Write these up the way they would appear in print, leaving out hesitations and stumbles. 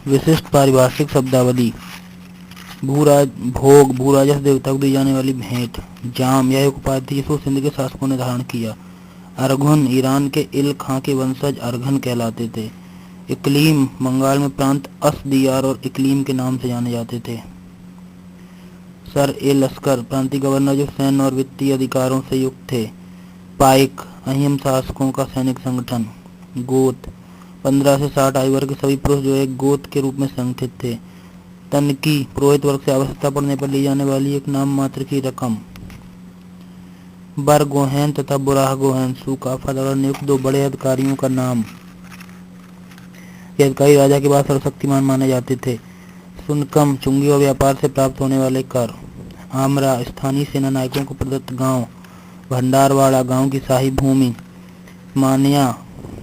विशिष्ट पारिभाषिक शब्दावली। भूराज भोग, भूराजस देवता को दी जाने वाली भेंट। जाम, यह एक उपाधि थी जिसको सिंध के शासकों ने धारण किया। अरघुन, ईरान के इल खां के वंशज अरघन कहलाते थे। इकलीम, बंगाल में प्रांत असदियार और इकलीम के नाम से जाने जाते थे। सर ए लश्कर, प्रांतीय गवर्नर जो सैन्य और वित्तीय अधिकारों से युक्त थे। पाइक, अहिम शासकों का सैनिक संगठन। गोत, 15 से 60 आयु वर्ग के सभी पुरुष जो एक गोत के रूप में संगठित थे। तनकी, पुरोहित वर्ग से आवश्यकता पड़ने पर ली जाने वाली एक नाम मात्र की रकम। बर गोहैन तथा बुराह गोहैन, सुकाफा द्वारा नियुक्त दो बड़े अधिकारियों का नाम। ये अधिकारी राजा के बाद सर्वशक्तिमान माने जाते थे। सुनकम, चुंगी और व्यापार से प्राप्त होने वाले कर। आमरा, स्थानीय सेना नायकों को प्रदत्त गांव। भंडारवाड़ा, गांव की शाही भूमि। मानिया,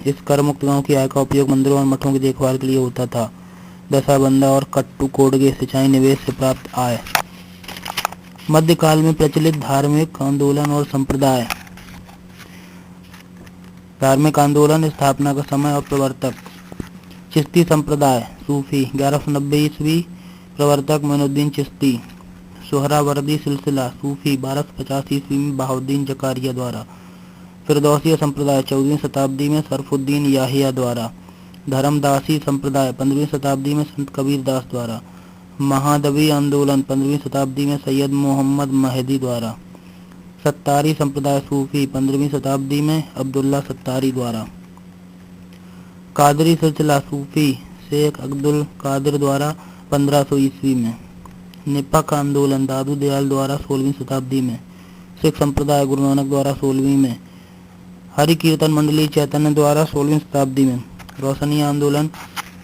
इस कर मुक्त गांव की आय का उपयोग मंदिरों और मठों की देखभाल के लिए होता था। दशाबंदा और कट्टू कोडगे, सिंचाई निवेश से प्राप्त आय। मध्यकाल में प्रचलित धार्मिक आंदोलन और संप्रदाय। धार्मिक आंदोलन, स्थापना का समय और प्रवर्तक। चिश्ती संप्रदाय, सूफी, 1190 ईस्वी, प्रवर्तक मोइनुद्दीन चिश्ती। सोहरावर्दी सिलसिला, सूफी, 1250 ईस्वी में बहाउद्दीन जकारिया द्वारा। फिरदौसिया संप्रदाय, 14वीं शताब्दी में शरफुद्दीन याहिया द्वारा। धर्मदासी संप्रदाय, 15वीं शताब्दी में संत कबीर दास द्वारा। महादवी आंदोलन, 15वीं शताब्दी में सैयद मोहम्मद महदी द्वारा। सत्तारी संप्रदाय सूफी, 15वीं शताब्दी में अब्दुल्ला सत्तारी द्वारा। कादरी सिलसिला सूफी, शेख अब्दुल कादिर द्वारा 1500 ईस्वी में। निपक आंदोलन, दादू दयाल द्वारा 16वीं शताब्दी में। सिख संप्रदाय, गुरु नानक द्वारा 16वीं में। हरि कीर्तन मंडली चैतन्य द्वारा 16वीं शताब्दी में। रोशनी आंदोलन,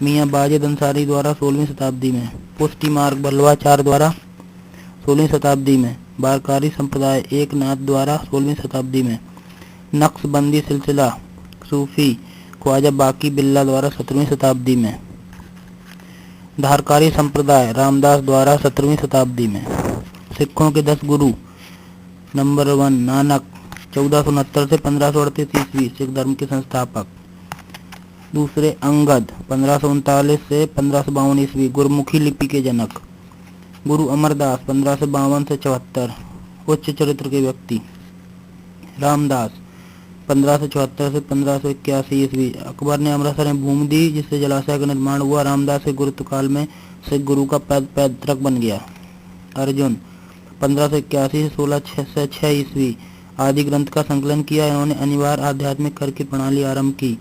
मियाँ बाजिद अंसारी द्वारा 16वीं शताब्दी में। पुष्टि मार्ग, बल्लवाचार्य द्वारा 16वीं शताब्दी में। बारकारी संप्रदाय, एक नाथ द्वारा 16वीं शताब्दी में। नक्शबंदी सिलसिला सूफी, ख्वाजा बाकी बिल्ला द्वारा 17वीं शताब्दी में। धारकारी संप्रदाय, रामदास द्वारा 17वीं शताब्दी में। सिखों के 10 गुरु। नंबर 1 नानक, 1469 से 1538 ईस्वी, सिख धर्म के संस्थापक। दूसरे अंगद, 1539 से 1552 ईस्वी, गुरमुखी लिपि के जनक। गुरु अमरदास, 1552 से 74, उच्च चरित्र के व्यक्ति। रामदास, 1574 से 1581 ईस्वी, अकबर ने अमृतसर में भूमि दी जिससे जलाशय का निर्माण हुआ। रामदास के गुरुत्वकाल में सिख गुरु का पैतृक बन गया। अर्जुन, 1581 से 1606 ईस्वी, आदि ग्रंथ का संकलन किया। इन्होंने अनिवार्य आध्यात्मिक कर की प्रणाली आरंभ की।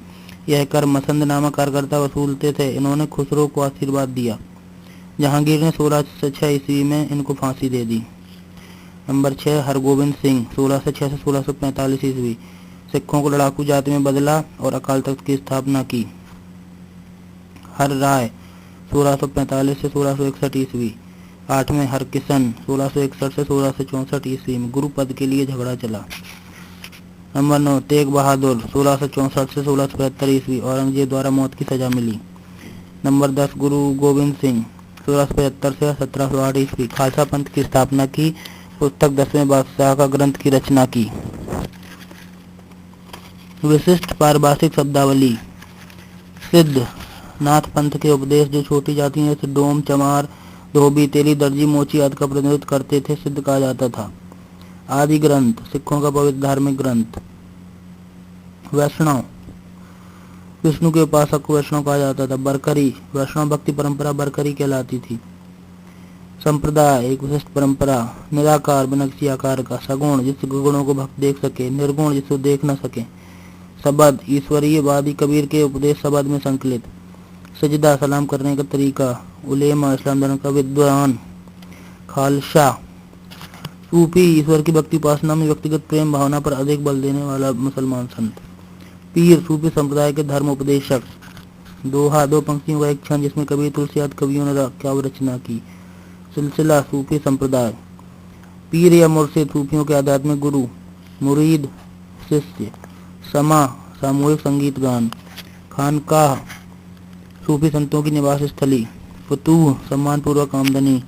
यह कर मसंद नामक कार्यकर्ता वसूलते थे। इन्होंने खुसरो को आशीर्वाद दिया। जहांगीर ने 1606 ईस्वी में इनको फांसी दे दी। नंबर 6 हरगोबिंद सिंह, 1606 से 1645 ईस्वी, सिखों को लड़ाकू जाति में बदला और अकाल तख्त की स्थापना की। हर राय, 1645 से 1661 ईस्वी। 8वें हरकिशन, 1661 से 1664 ईस्वी में गुरु पद के लिए झगड़ा चला। नंबर 9 तेग बहादुर, 1664 से 1675 ईस्वी, औरंगजेब द्वारा मौत की सजा मिली। नंबर 10 गुरु गोविंद सिंह, 1675 से 1708 ईस्वी, खालसा पंथ की स्थापना की। पुस्तक 10वें बादशाह का ग्रंथ की रचना की। विशिष्ट पारिभाषिक शब्दावली। सिद्ध, नाथ पंथ के उपदेश जो छोटी जातियां जैसे डोम, चमार, धोबी, तेली, दर्जी, मोची आदि का प्रतिनिधित्व करते थे, सिद्ध कहा जाता था। आदि ग्रंथ, सिखों का पवित्र धार्मिक ग्रंथ। वैष्णव, विष्णु के उपासक को वैष्णव कहा जाता था। बरकरी, वैष्णव भक्ति परंपरा बरकरी कहलाती थी। संप्रदाय, एक विशिष्ट परंपरा। निराकार, बिनक्षी आकार का। सगुण, जिससे गुणों को भक्त देख सके। निर्गुण, जिसको देख न सके। शब्द, ईश्वरीय वादी कबीर के उपदेश शब्द में संकलित। सजदा, सलाम करने का तरीका। उलेमा, इस्लाम धर्म का विद्वान। खालसा, सूफी, ईश्वर की भक्ति उपासना में व्यक्तिगत प्रेम भावना पर अधिक बल देने वाला मुसलमान संत। पीर, सूफी संप्रदाय के धर्म उपदेशक। दोहा, 2 पंक्तियों का एक छंद जिसमें कबीर तुलसी आदि कवियों ने काव्य रचना की। सिलसिला, सूफी संप्रदाय। पीर या मुर्शिद, सूफियों के आध्यात्मिक गुरु। मुरीद, शिष्य। समा, सामूहिक संगीत गान। खानकाह, सूफी संतों की निवास स्थली। फतूह, सम्मान पूर्वक आमदनी।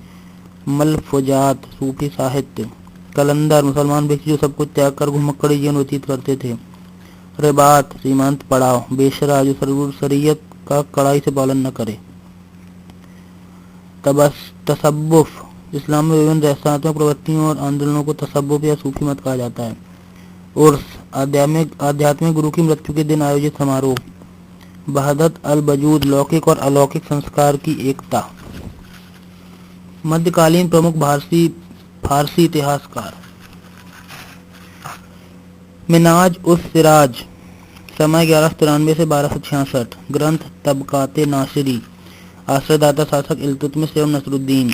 मलफुजात, सूफी साहित्य। कलंदर, मुसलमान व्यक्ति जो सब कुछ त्याग कर घुमक्कड़ी जीवन व्यतीत करते थे। रिबात, सीमांत पड़ाव। बेशरा, जो शरीयत का कड़ाई से पालन न करे। तसव्वुफ, इस्लाम में विभिन्न रहस्यात्मक प्रवृत्तियों और आंदोलनों को तसव्वुफ या सूफी मत कहा जाता है। उर्स, आध्यात्मिक गुरु की मृत्यु के दिन आयोजित समारोह। वहदत अल वजूद, लौकिक और अलौकिक संस्कार की एकता। मध्यकालीन प्रमुख फारसी इतिहासकार। मिनाज उस सिराज, समय 1193 से 1266। ग्रंथ तबकाते नासिरी, आश्रयदाता शासक इल्तुतमिश एवं नसरुद्दीन।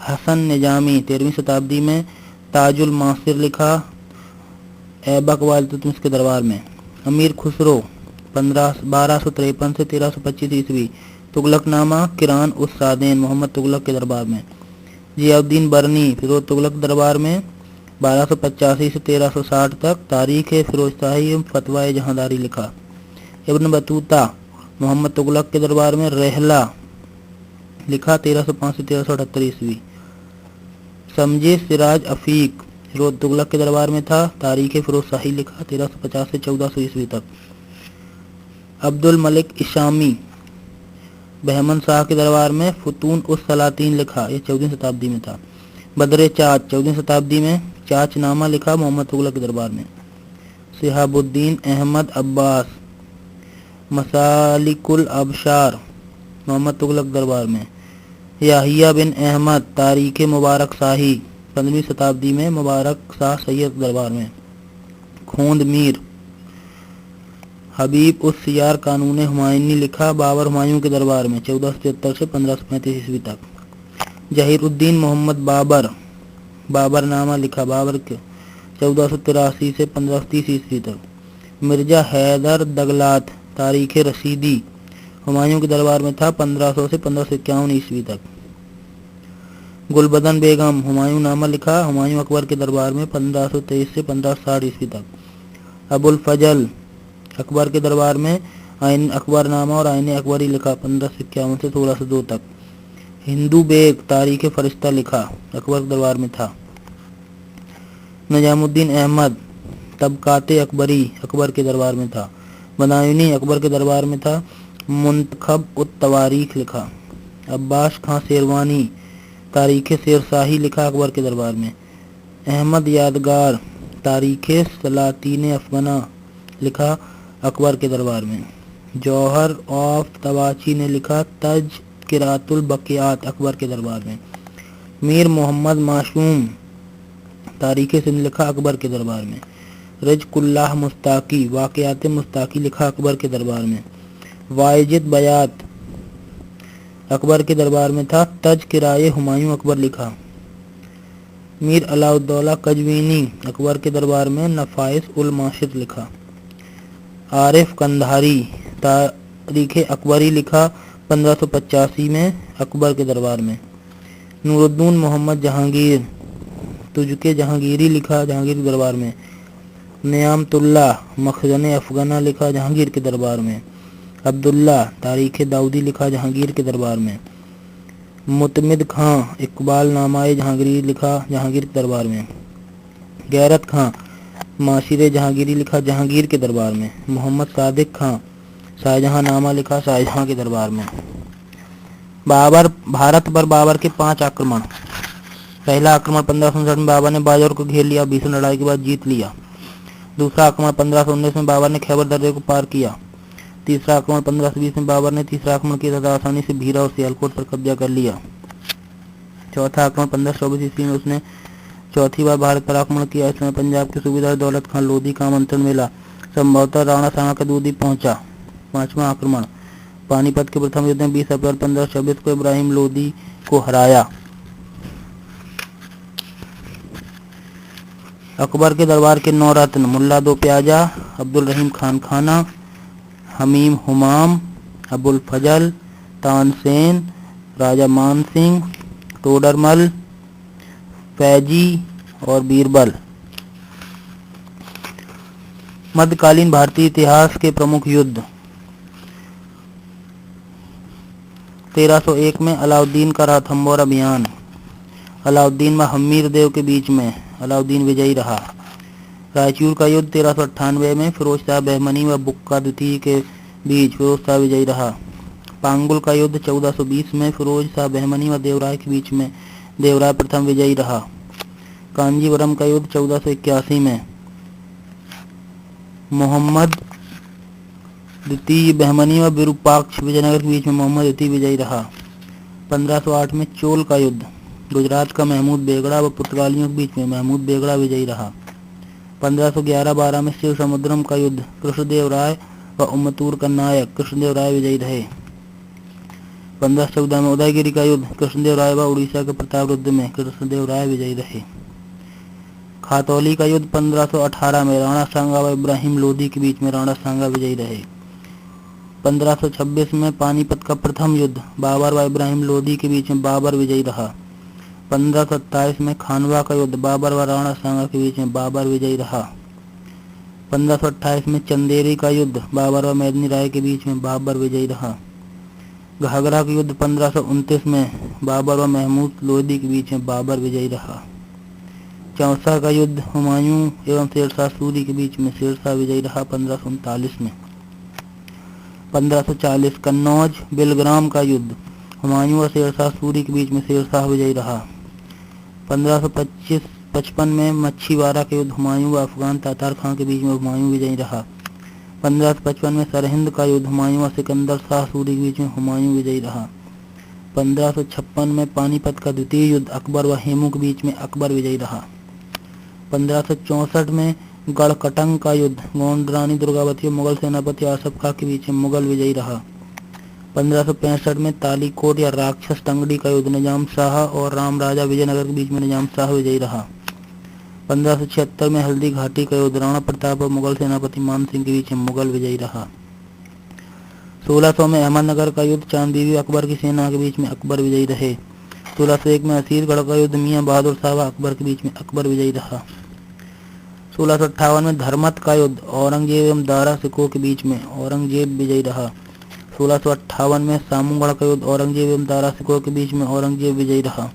हसन निजामी, 13वीं शताब्दी में ताजुल मासिर लिखा, ऐबक व इल्तुतमिश के दरबार में। अमीर खुसरो, 1253 से 1325 ईस्वी। तुगलकनामा, किरान उस सादेन, मोहम्मद तुगलक के दरबार में। जियाउद्दीन बरनी, फिरोज तुगलक दरबार में, 1285 से 1360 तक। तारीख फिरोजशाही एवं फतवाए जहांदारी लिखा। इब्न बतूता, मोहम्मद तुगलक के दरबार में। रहला लिखा, 1305 से 1378 ईस्वी। समझे सिराज अफीक, फिरोज तुगलक के दरबार में था। तारीख फिरोजशाही लिखा, 1350 से 1400 ईस्वी तक। अब्दुल मलिक इशामी, बहमन शाह के दरबार में। फुतून उस सलातीन लिखा, यह 14वीं शताब्दी में था। बदरे चाच, 14वीं शताब्दी में। चाचनामा लिखा, मोहम्मद तुगलक के दरबार में। सिहाबुद्दीन अहमद अब्बास, मसालिकुल अबशार, मोहम्मद तुगलक दरबार में। याहिया बिन अहमद, तारीख मुबारक शाही, 15वीं शताब्दी में। मुबारक शाह सैयद दरबार में। खोंद मीर, हबीब उस सियार, कानून हुमायूनी लिखा, बाबर हुमायूं के दरबार में, 1473 से 1535 ईस्वी तक। जहीरुद्दीन मोहम्मद बाबर, बाबरनामा लिखा, बाबर के 1483 से 1530 ईस्वी तक। मिर्जा हैदर दगलात, तारीख रशीदी, हुमायूं के दरबार में था, 1500 से 1551 ईस्वी तक। गुलबदन बेगम, हुमायूं नामा लिखा, हुमायूं अकबर के दरबार में, 1523 से 1560 ईस्वी तक। अबुल फजल, अकबर के दरबार में, आइन अकबरनामा और आइन अकबरी लिखा, 1551 से 1602 तक। हिंदू बेग, तारीख फरिश्ता लिखा, अकबर के दरबार में था। निजामुद्दीन अहमद, तबकाते अकबरी, अकबर के दरबार में था। बदायूनी, अकबर के दरबार में था। मुंतखब उत तवारीख लिखा। अब्बास खां शेरवानी, तारीख शेरशाही लिखा, अकबर के दरबार में। अहमद यादगार, तारीख सलातीन अफगाना लिखा, अकबर के दरबार में। जौहर ऑफ तवाची ने लिखा, तज़किरातुल बक़ियात, अकबर के दरबार में। मीर मोहम्मद मासूम, तारीख सिंध लिखा, अकबर के दरबार में। रिज़्क़ुल्लाह मुस्ताकी, वाक़ियात मुस्ताकी लिखा, अकबर के दरबार में। वाजिद बयात, अकबर के दरबार में था। तज़किराए हुमायूं, अकबर लिखा। मीर अलाउद्दौला कजवीनी, अकबर के दरबार में। नफ़ाइस उल माशिर लिखा। आरिफ कंधारी, तारीख अकबरी लिखा, 1585 में, अकबर के दरबार में। नूरुद्दीन मोहम्मद जहांगीर, तुझके जहांगीरी लिखा, जहांगीर के दरबार में। नियामतुल्लाह, मखज़न अफगाना लिखा, जहांगीर के दरबार में। अब्दुल्ला, तारीख दाऊदी लिखा, जहांगीर के दरबार में। मुतमिद खां, इकबाल नामाए जहांगीरी लिखा, जहांगीर के दरबार में। गैरत खां, माशिरे जहांगीरी लिखा, जहांगीर के दरबार में। मोहम्मद सादिक खां, शाहजहां नामा लिखा, शाहजहां के दरबार में। भारत पर बाबर के 5 आक्रमण। पहला आक्रमण 1559 में बाबर ने बाजौर को घेर लिया, भीषण लड़ाई के बाद जीत लिया। दूसरा आक्रमण 1519 में बाबर ने खैबर दर्रे को पार किया। तीसरा आक्रमण 1520 में बाबर ने तीसरा आक्रमण किया तथा आसानी से भीरा और सियालकोट पर कब्जा कर लिया। चौथा आक्रमण 1524 ईस्वी में उसने चौथी बार भारत पर आक्रमण किया। इस समय पंजाब के सूबेदार दौलत खान लोधी का आमंत्रण मिला, संभवतः राणा सांगा का दूध ही पहुंचा। पांचवा आक्रमण पानीपत के प्रथम युद्ध में 20 अप्रैल 1526 को इब्राहिम लोधी को हराया। अकबर के दरबार के 9 रत्न। मुल्ला दो प्याजा, अब्दुल रहीम खान खाना, हमीम हुमाम, अबुल फजल, तानसेन, राजा मान सिंह, टोडरमल, फैजी और बीरबल। मध्यकालीन भारतीय इतिहास के प्रमुख युद्ध। 1301 में अलाउद्दीन का रणथंभौर अभियान। अलाउद्दीन व हम्मीर देव के बीच में अलाउद्दीन विजयी रहा। रायचूर का युद्ध 1398 में फिरोज शाह बहमनी व बुक्का द्वितीय के बीच फिरोज शाह विजयी रहा। पांगुल का युद्ध 1420 में फिरोज शाह बहमनी व देवराय के बीच में देवराय प्रथम विजयी रहा। कांजीवरम का युद्ध 1481 में मोहम्मद द्वितीय बहमनी व विरूपाक्ष विजयनगर के बीच में मोहम्मद द्वितीय विजयी रहा। 1508 में चोल का युद्ध गुजरात का महमूद बेगड़ा व पुर्तगालियों के बीच में महमूद बेगड़ा विजयी रहा। 1511-12 में शिव समुद्रम का युद्ध कृष्णदेव राय व उम्मतूर का नायक कृष्णदेव राय विजयी रहे। 1514 में उदयगिरी का युद्ध कृष्णदेव राय व उड़ीसा के प्रतापरुद्र में कृष्णदेव राय विजयी रहे। खातौली का युद्ध 1518 में राणा सांगा व इब्राहिम लोदी के बीच में राणा सांगा विजयी रहे। 1526 में पानीपत का प्रथम युद्ध बाबर व इब्राहिम लोदी के बीच में बाबर विजयी रहा। 1527 में खानवा का युद्ध बाबर व राणा सांगा के बीच में बाबर विजयी रहा। 1528 में चंदेरी का युद्ध बाबर व मेदिनी राय के बीच में बाबर विजयी रहा। घाघरा का युद्ध 1529 में बाबर व महमूद लोदी के बीच में बाबर विजयी रहा। चौसा का युद्ध हुमायूं एवं शेरशाह सूरी के बीच में शेरशाह विजयी रहा 1539 में। 1540 कन्नौज बिलग्राम का युद्ध हुमायूं व शेरशाह सूरी के बीच में शेरशाह विजयी रहा। 1555 में मच्छीवाड़ा के युद्ध हुमायूं व अफगान तातार खां के बीच में हुमायूं विजयी रहा। 1555 में सरहिंद का युद्ध हुमायूं व सिकंदर शाह सूरी के बीच में हुमायूं विजयी रहा। 1556 में पानीपत का द्वितीय युद्ध अकबर व हेमू के बीच में अकबर विजयी रहा। 1564 में गढ़कटंग का युद्ध गोंड रानी दुर्गावती और मुगल सेनापति आसफ खां के बीच में मुगल विजयी रहा। 1565 में तालीकोट या राक्षस टंगड़ी का युद्ध निजाम शाह और राम राजा विजयनगर के बीच में निजाम शाह विजयी रहा। 1576 में हल्दी घाटी का युद्ध राणा प्रताप और मुगल सेनापति मान सिंह के बीच में मुगल विजयी रहा। 1600 में अहमदनगर का युद्ध चांद बीबी अकबर की सेना के बीच में अकबर विजयी रहे। 1601 में असीरगढ़ का युद्ध मियां बहादुर शाह व अकबर के बीच में अकबर विजयी रहा। 1658 में धर्मत का युद्ध औरंगजेब एवं दारा सिकोह के बीच में औरंगजेब विजयी रहा। 1658 में सामूगढ़ का युद्ध औरंगजेब एवं दारा सिकोह के बीच में औरंगजेब विजयी रहा।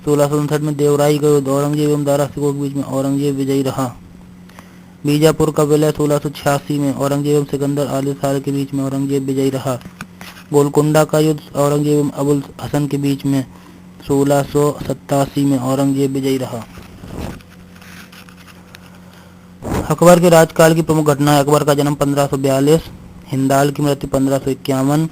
1659 में देवराई का युद्ध औरंगजेब एवं दारा सिकोह के बीच में औरंगजेब विजयी रहा। बीजापुर का विलय 1686 में औरंगजेब एवं सिकंदर आली साल के बीच में औरंगजेब विजयी रहा। गोलकुंडा का युद्ध औरंगजेब एवं अबुल हसन के बीच में 1687 में औरंगजेब विजयी रहा। अकबर के राजकाल की प्रमुख घटनाएं अकबर का जन्म 1542, हिंदाल की मृत्यु 1551,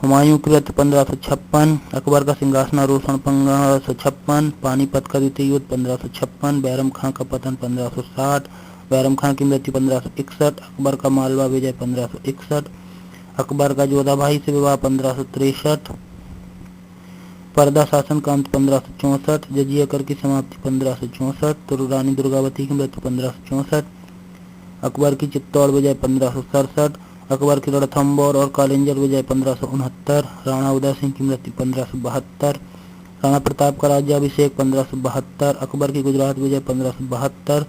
हुमायूं की मृत्यु 1556, अकबर का सिंहासनारोहण 1556, पानीपत का द्वितीय युद्ध 1556, बैरम खां का पतन 1560, बैरम खां की मृत्यु 1561, अकबर का मालवा विजय 1561, अकबर का जोधाबाई से विवाह 1563, पर्दा शासन का अंत 1564, जजिया कर की समाप्ति 1564, तुर्रानी दुर्गावती की मृत्यु 1564, अकबर की चित्तौड़ विजय 1567, अकबर की रणथंबोर और कालिंजर विजय 1569, राणा उदय सिंह की मृत्यु 1572, राणा प्रताप का राज्याभिषेक 1572, अकबर की गुजरात विजय 1572,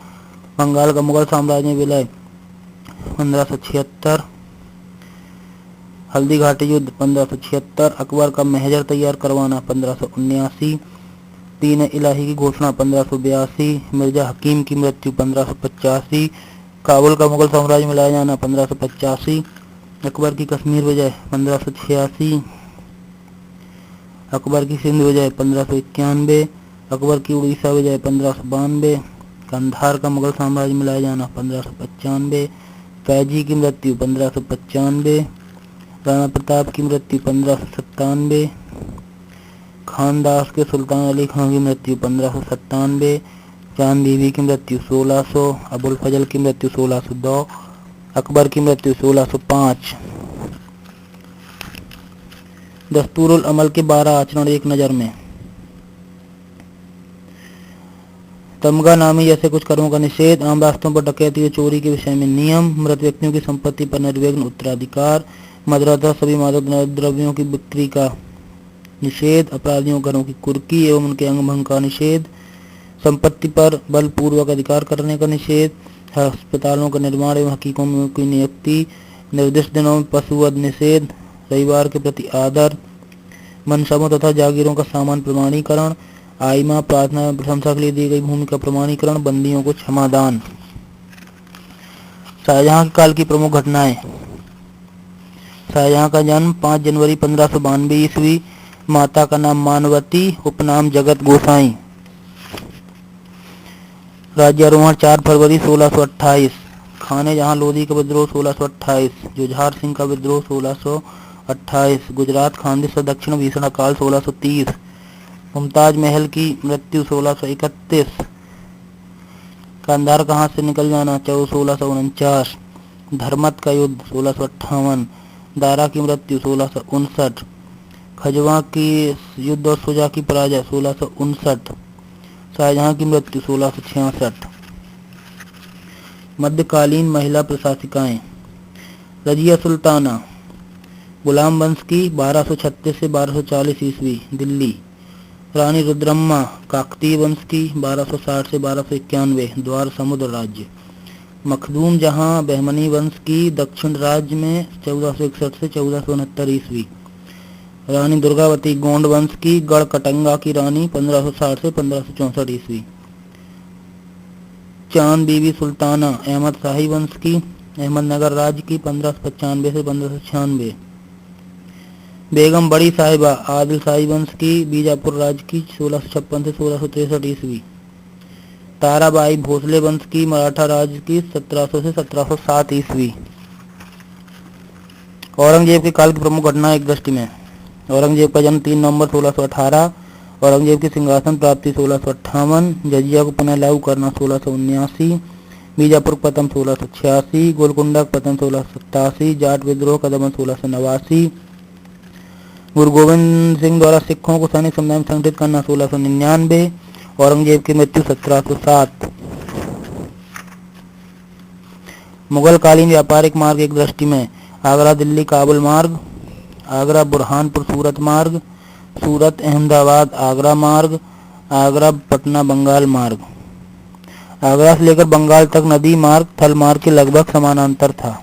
बंगाल का मुगल साम्राज्य विलय 1576, हल्दी घाटी युद्ध 1576, अकबर का महजर तैयार करवाना 1579, दीन इलाही की घोषणा 1582, मिर्जा हकीम की मृत्यु 1585, काबुल का मुगल साम्राज्य में लाया जाना 1585, अकबर की कश्मीर विजय 1586, अकबर की सिंध विजय 1591, अकबर की उड़ीसा विजय 1592, कंधार का मुगल साम्राज्य में लाया जाना 1595, फैजी की मृत्यु 1595, राणा प्रताप की मृत्यु 1597, खानदास के सुल्तान अली खां की मृत्यु 1597, चांद बीबी की मृत्यु 1600, अबुल फजल की मृत्यु 1602, अकबर की मृत्यु 1605। दस्तूरुल अमल के 12 आचरण एक नज़र में। तमगा नामी जैसे कुछ कर्मों का निषेध, आम रास्तों पर डकैती और चोरी के विषय में नियम, मृत व्यक्तियों की संपत्ति पर निर्विघ्न उत्तराधिकार, मदरसा सभी मादक द्रव्यों की बिक्री का निषेध, अपराधियों घरों की कुर्की एवं उनके अंग भंग का निषेध, संपत्ति पर बलपूर्वक अधिकार करने का निषेध, अस्पतालों का निर्माण एवं हकीकों की नियुक्ति, निर्दिष्ट दिनों में पशुवध निषेध, रविवार के प्रति आदर, मनसबों तथा जागीरों का सामान प्रमाणीकरण, आइमा प्रार्थना एवं प्रशंसा के लिए दी गई भूमि का प्रमाणीकरण, बंदियों को क्षमादान। शाहजहां के काल की प्रमुख घटनाएं। शाहजहां का जन्म 5 जनवरी 1592 ईस्वी। माता का नाम मानवती, उपनाम जगत गोसाई। राज्यारोहण 4 फरवरी 1628। खाने जहां लोधी का विद्रोह 1628। जुझार सिंह का विद्रोह 1628। गुजरात खानदेश और दक्षिण भीषण अकाल 1630। मुमताज महल की मृत्यु 1631। कांधार का हाथ से निकल जाना 1649। धर्मत का युद्ध 1658। दारा की मृत्यु 1659। खजवा की युद्ध और शुजा की पराजय 1659। शाहजहां की मृत्यु 1666। मध्यकालीन महिला प्रशासिकाएं। रजिया सुल्ताना गुलाम वंश की 1236 से 1240 ईस्वी, दिल्ली। रानी रुद्रम्मा काकतीय वंश की 1260 से 1291, द्वार समुद्र राज्य। मखदूम जहां बहमनी वंश की दक्षिण राज्य में 1461 से 1469 ईस्वी। रानी दुर्गावती गोंड वंश की गढ़ कटंगा की रानी 1560 से 1564 ईस्वी। चांद बीबी सुल्ताना अहमद शाही वंश की अहमदनगर राज्य की 1595 से 1596। बेगम बड़ी साहिबा आदिल शाही वंश की बीजापुर राज्य की 1656 से 1663 ईस्वी। ताराबाई भोसले वंश की मराठा राज्य की 1700 से 1707 ईस्वी। औरंगजेब के काल की प्रमुख घटना एक दृष्टि में। औरंगजेब का जन्म 3 नवंबर 1618। औरंगजेब की सिंहासन प्राप्ति 1658। जजिया को पुनः लागू करना 1679। बीजापुर पतन 1686। गोलकुंडा पतन 1687। जाट विद्रोह का दमन 1689। गुरु गोविंद सिंह द्वारा सिखों को सैनिक समुदाय में संगठित करना 1699। औरंगजेब की मृत्यु 1707। मुगल कालीन व्यापारिक मार्ग एक दृष्टि में। आगरा दिल्ली काबुल मार्ग, आगरा बुरहानपुर सूरत मार्ग, सूरत अहमदाबाद आगरा मार्ग, आगरा पटना बंगाल मार्ग। आगरा से लेकर बंगाल तक नदी मार्ग थल मार्ग के लगभग समानांतर था।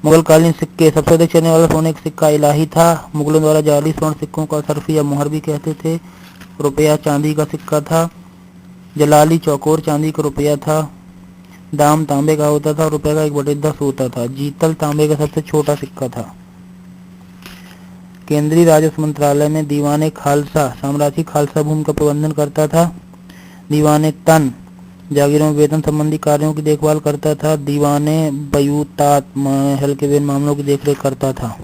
मुगल कालीन सिक्के। सबसे अधिक चलने वाला सोने का सिक्का इलाही था। मुगलों द्वारा जाली स्वर्ण सिक्कों का सरफी या मुहर भी कहते थे। रुपया चांदी का सिक्का था। जलाली चौकोर चांदी का रुपया था। दाम तांबे का होता था। रुपये का 1/10 होता था। जीतल तांबे का सबसे छोटा सिक्का था। केंद्रीय राजस्व मंत्रालय में दीवाने खालसा साम्राज्य खालसा भूमि का प्रबंधन करता था। दीवाने तन जागीरों में वेतन संबंधी कार्यों की देखभाल करता था। दीवाने बयूतात महल के विभिन्न मामलों की देखरेख करता था।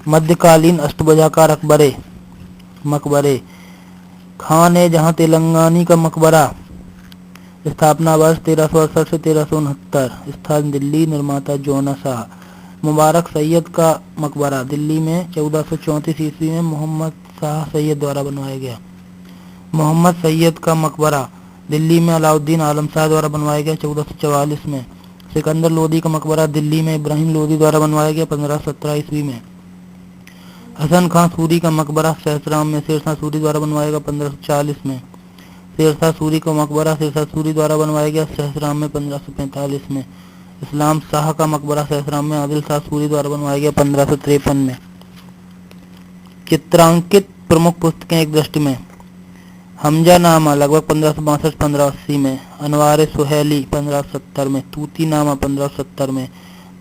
मध्यकालीन अष्टभुजाकार मकबरे। खान है जहां तेलंगानी का मकबरा। स्थापना वर्ष 1368 से 1369। स्थान दिल्ली। निर्माता जोना शाह। मुबारक सैयद का मकबरा दिल्ली में 1434 ईस्वी में मोहम्मद शाह सैयद द्वारा बनवाया गया। मोहम्मद सैयद का मकबरा दिल्ली में अलाउद्दीन आलम शाह द्वारा बनवाया गया 1444 में। सिकंदर लोदी का मकबरा दिल्ली में इब्राहिम लोदी द्वारा बनवाया गया 1517 ईस्वी में। हसन खां सूरी का मकबरा सहसराम में शेरशाह सूरी द्वारा बनवाया गया 1540 में। शेरशाह सूरी का मकबरा शेरशाह सूरी द्वारा बनवाया गया सहसराम में 1545 में। इस्लाम शाह का मकबरा सहसराम में आदिल शाह सूरी द्वारा बनवाया गया 1553 में। चित्रांकित प्रमुख पुस्तकें एक दृष्टि में। हमजा नामा लगभग 1562-1580 में। अनवार सुहेली 1570 में। तूती नामा 1570 में।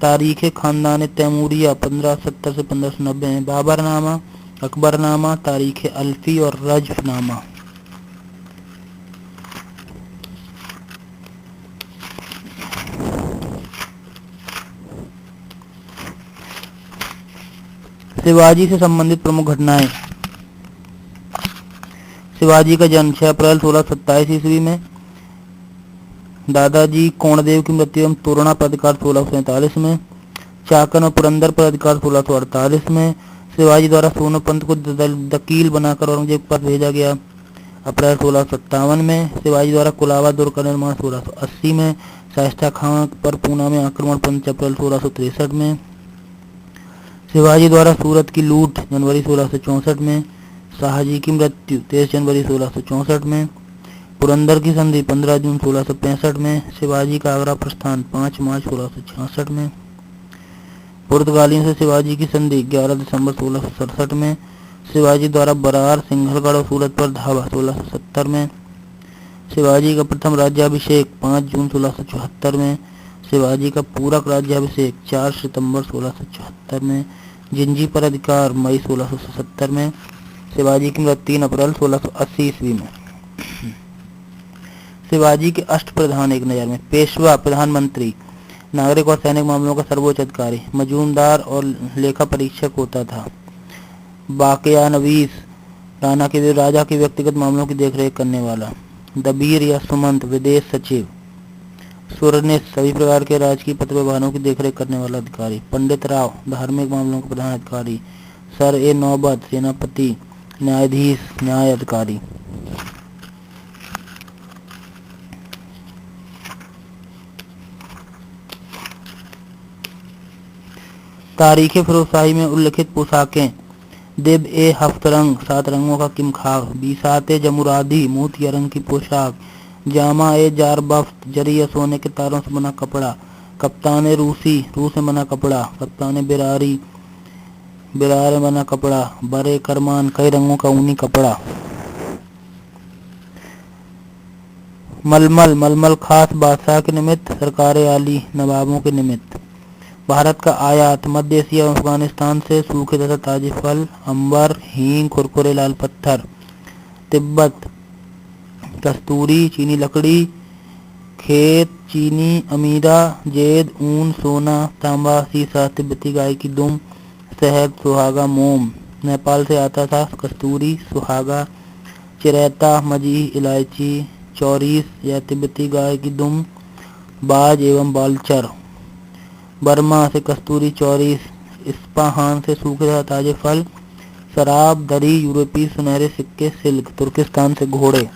तारीख खानदान तैमूरिया 1570 से 1590 में। बाबर नामा, अकबर नामा, तारीख अल्फी और रजफ नामा। शिवाजी से संबंधित प्रमुख घटनाएं। शिवाजी का जन्म 6 अप्रैल 1627 ईस्वी में। दादाजी कोणदेव की मृत्यु एवं तोरणा पर अधिकार 1647 में। चाकन और पुरंदर पर अधिकार 1648 में। शिवाजी द्वारा सोनोपंत को दकील बनाकर औरंगजेब पर भेजा गया अप्रैल 1657 में। शिवाजी द्वारा कुलावा दुर्ग का निर्माण 1680 में। शाइस्ता खां पर पूना में आक्रमण 5 अप्रैल 1663 में। शिवाजी द्वारा सूरत की लूट जनवरी 1664 में। शाहजी की मृत्यु 23 जनवरी 1664 में। पुरंदर की संधि 15 जून 1665 में। शिवाजी का आगरा प्रस्थान 5 मार्च 1666 में। पुर्तगालियों से शिवाजी की संधि 11 दिसंबर 1667 में। शिवाजी द्वारा बरार, सिंघलगढ़ और सूरत पर धावा 1670 में। शिवाजी का प्रथम राज्याभिषेक 5 जून 1674 में। शिवाजी का पूरक राज्याभिषेक 4 सितंबर 1674 में। जिंजी पर अधिकार मई 1677 में। शिवाजी की मृत्यु 3 अप्रैल 1680 ईस्वी में। शिवाजी के अष्टप्रधान एक नजर में। पेशवा प्रधानमंत्री, नागरिक और सैनिक मामलों का सर्वोच्च अधिकारी, मजूमदार और लेखा परीक्षक होता था। बाकयानवीस, राजा के व्यक्तिगत मामलों की देखरेख करने वाला। दबीर या सुमंत, विदेश सचिव। सुरनिस, सभी प्रकार के राजकीय पत्र व्यवहारों की देखरेख करने वाला अधिकारी। पंडित राव, धार्मिक मामलों का प्रधान अधिकारी। सर ए नौबत, सेनापति। न्यायाधीश, न्याय अधिकारी। तारीख फिरोजशाही में उल्लिखित पोशाकें। दिब ए हफ्तरंग, 7 रंगों का किमखाब। बीसात जमुरादी, मोतिया रंग की पोशाक। जामा ए जारबफ्त, जरी या सोने के तारों से बना कपड़ा। कप्तान रूसी, रूस में बना कपड़ा। कप्तान बिरारी, बिरार में बना कपड़ा। बरे करमान, कई रंगों का ऊनी कपड़ा। मलमल, मलमल खास बादशाह के निमित्त, सरकारे आली, नवाबों के निमित्त। भारत का आयात मध्य एशिया और अफगानिस्तान से सूखे तथा ताजे फल, अंबर, हींग, कुरकुरे, लाल पत्थर। तिब्बत, कस्तूरी, चीनी लकड़ी, खेत, चीनी, अमीरा, जेद, ऊन, सोना, तांबा, सीसा, तिब्बती गाय की दुम, शहद, सुहागा, मोम। नेपाल से आता था कस्तूरी, सुहागा, चिरैता, मजी, इलायची, चौरीस या तिब्बती गाय की दुम, बाज एवं बालचर। बर्मा से कस्तूरी, चौरीस। इस्पाहान से सूखे तथा ताजे फल, शराब, दरी, यूरोपीय सुनहरे सिक्के, सिल्क। तुर्किस्तान से घोड़े।